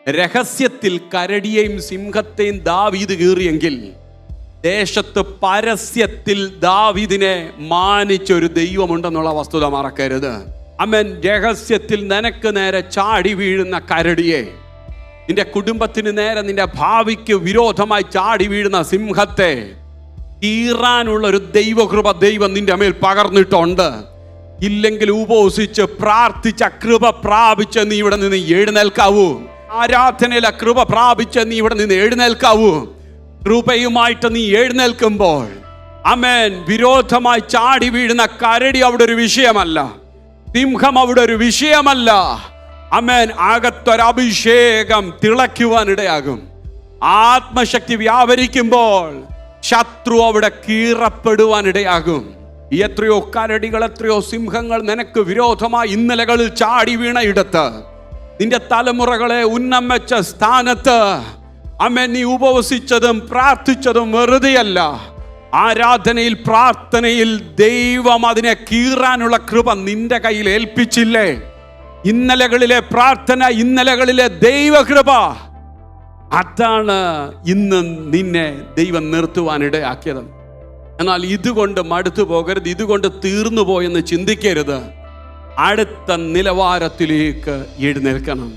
രഹസ്യത്തിൽ കരടിയെയും സിംഹത്തെയും ദാവീദ് കീറിയെങ്കിൽ ദേശത്ത് പരസ്യത്തിൽ ദാവീദിനെ മാനിച്ചൊരു ദൈവമുണ്ടെന്നുള്ള വസ്തുത മറക്കരുത്. ആമേൻ. രഹസ്യത്തിൽ നിനക്ക് നേരെ ചാടി വീഴുന്ന കരടിയെ, നിന്റെ കുടുംബത്തിന് നേരെ, നിന്റെ ഭാവിക്ക് വിരോധമായി ചാടി വീഴുന്ന സിംഹത്തെ കീറാനുള്ള ഒരു ദൈവകൃപ ദൈവം നിന്റെ മേൽ പകർന്നിട്ടുണ്ട്. ഇല്ലെങ്കിൽ ഉപവസിച്ച് പ്രാർത്ഥിച്ച കൃപ പ്രാപിച്ച് നീ ഇവിടെ നിന്ന് എഴുന്നേൽക്കാവൂ. ആരാധനയിലെ കൃപ പ്രാപിച്ച് നീ ഇവിടെ നിന്ന് എഴുന്നേൽക്കാവൂ. കൃപയുമായിട്ട് നീ എഴുന്നേൽക്കുമ്പോൾ ആമേൻ, വിരോധമായി ചാടി വീഴുന്ന കരടി അവിടെ ഒരു വിഷയമല്ല, സിംഹം അവിടെ ഒരു വിഷയമല്ല. ആമേൻ. അകത്തൊരഭിഷേകം തിളയ്ക്കുവാനിടയാകും. ആത്മശക്തി വ്യാപരിക്കുമ്പോൾ ശത്രു അവിടെ കീറപ്പെടുവാനിടയാകും. എത്രയോ കരടികൾ, എത്രയോ സിംഹങ്ങൾ നിനക്ക് വിരോധമായി ഇന്നലകളിൽ ചാടി വീണ ഇടത്ത്, നിന്റെ തലമുറകളെ ഉന്നം വെച്ച സ്ഥാനത്ത് ആമേൻ, നീ ഉപവസിച്ചതും പ്രാർത്ഥിച്ചതും വെറുതെയല്ല. ആരാധനയിൽ, പ്രാർത്ഥനയിൽ ദൈവം അതിനെ കീറാനുള്ള കൃപ നിന്റെ കയ്യിൽ ഏൽപ്പിച്ചില്ലേ? ഇന്നലകളിലെ പ്രാർത്ഥന, ഇന്നലകളിലെ ദൈവകൃപ, അതാണ് ഇന്ന് നിന്നെ ദൈവം നിർത്തുവാനിടയാക്കിയത്. എന്നാൽ ഇതുകൊണ്ട് മടുത്തു പോകരുത്, ഇതുകൊണ്ട് തീർന്നു പോയെന്ന് ചിന്തിക്കരുത്. അടുത്ത നിലവാരത്തിലേക്ക് എഴുന്നേൽക്കണം.